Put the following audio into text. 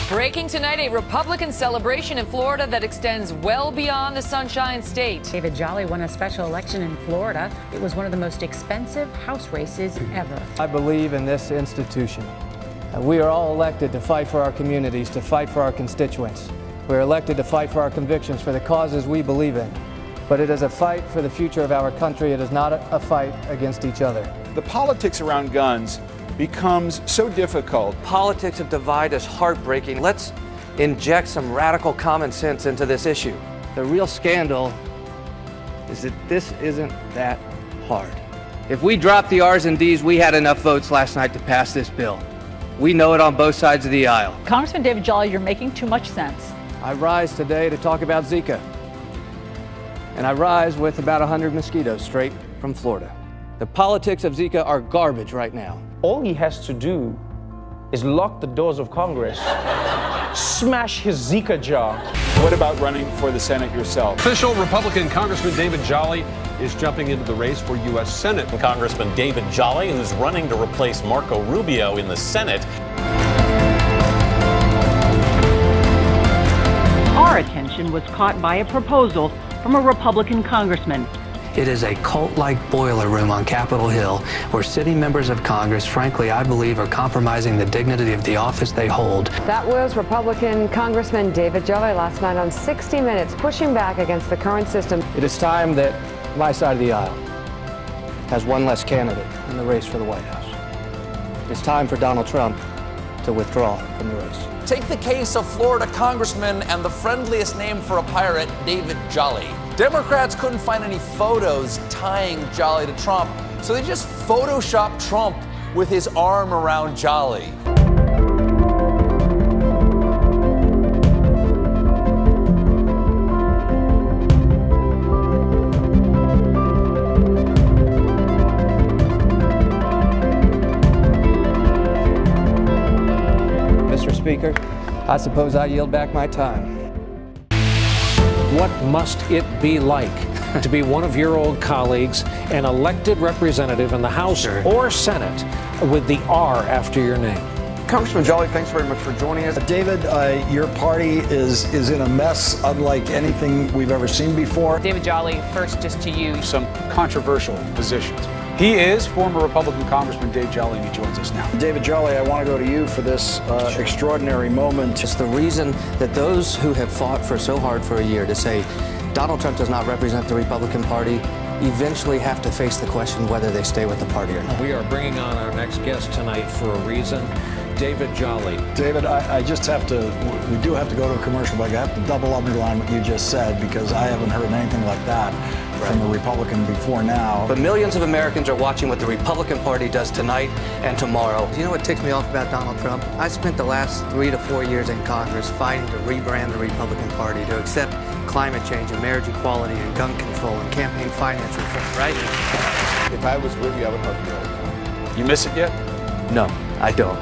Breaking tonight, a Republican celebration in Florida that extends well beyond the Sunshine State. David Jolly won a special election in Florida. It was one of the most expensive House races ever. I believe in this institution. We are all elected to fight for our communities, to fight for our constituents. We're elected to fight for our convictions, for the causes we believe in. But it is a fight for the future of our country. It is not a fight against each other. The politics around guns becomes so difficult. Politics of divide is heartbreaking. Let's inject some radical common sense into this issue. The real scandal is that this isn't that hard. If we dropped the R's and D's, we had enough votes last night to pass this bill. We know it on both sides of the aisle. Congressman David Jolly, you're making too much sense. I rise today to talk about Zika. And I rise with about 100 mosquitoes straight from Florida. The politics of Zika are garbage right now. All he has to do is lock the doors of Congress, smash his Zika jar. What about running for the Senate yourself? Official Republican Congressman David Jolly is jumping into the race for U.S. Senate. Congressman David Jolly, who's running to replace Marco Rubio in the Senate. Our attention was caught by a proposal from a Republican congressman. It is a cult-like boiler room on Capitol Hill where sitting members of Congress, frankly, I believe, are compromising the dignity of the office they hold. That was Republican Congressman David Jolly last night on 60 Minutes, pushing back against the current system. It is time that my side of the aisle has one less candidate in the race for the White House. It's time for Donald Trump to withdraw from the race. Take the case of Florida Congressman and the friendliest name for a pirate, David Jolly. Democrats couldn't find any photos tying Jolly to Trump, so they just photoshopped Trump with his arm around Jolly. Mr. Speaker, I suppose I yield back my time. What must it be like to be one of your old colleagues, an elected representative in the House or Senate with the R after your name? Congressman Jolly, thanks very much for joining us. David, your party is in a mess unlike anything we've ever seen before. David Jolly, first just to you. Some controversial positions. He is former Republican Congressman Dave Jolly, and he joins us now. David Jolly, I want to go to you for this extraordinary moment. It's the reason that those who have fought for so hard for a year to say Donald Trump does not represent the Republican Party eventually have to face the question whether they stay with the party or not. We are bringing on our next guest tonight for a reason. David Jolly. David, I just have to, we do have to go to a commercial, but I have to double underline what you just said because I haven't heard anything like that from a Republican before now. But millions of Americans are watching what the Republican Party does tonight and tomorrow. You know what ticks me off about Donald Trump? I spent the last 3 to 4 years in Congress fighting to rebrand the Republican Party, to accept climate change and marriage equality and gun control and campaign finance reform, right? If I was with you, I would hug you all the time. You miss it yet? No, I don't.